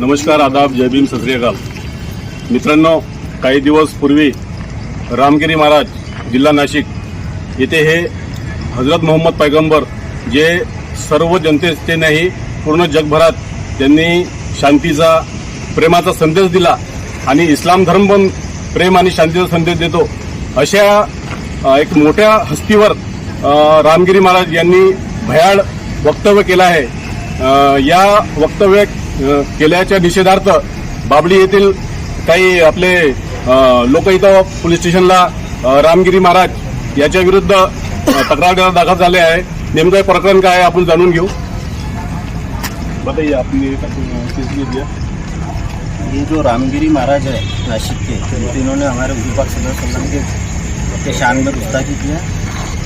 नमस्कार, आदाब, जय भीम, सत श्री अकाल. मित्रांनो, काही दिवस पूर्वी रामगिरी महाराज जिल्हा नाशिक येथे हे हजरत मोहम्मद पैगंबर जे सर्व जनतेचे नाही पूर्ण जगभरात त्यांनी शांतीचा प्रेमाचा संदेश दिला आणि इस्लाम धर्म पण प्रेम आणि शांतीचा संदेश देतो अशा एक मोठ्या हस्तीवर रामगिरी महाराज यांनी भयाळ वक्तव्य केलं आहे. या वक्तव्य केल्याच्या निषेधार्थ बाबळी येथील काही आपले लोक इथं पोलीस स्टेशनला रामगिरी महाराज याच्या विरुद्ध तक्रार दाखल झाले आहे. नेमकं हे प्रकरण काय आहे आपण जाणून घेऊ. बताइए आपने ये जो रामगिरी महाराज है नासिक के, तो इन्होंने हमारे विभाग सदर सल्लम के शान में गुस्ताखी किया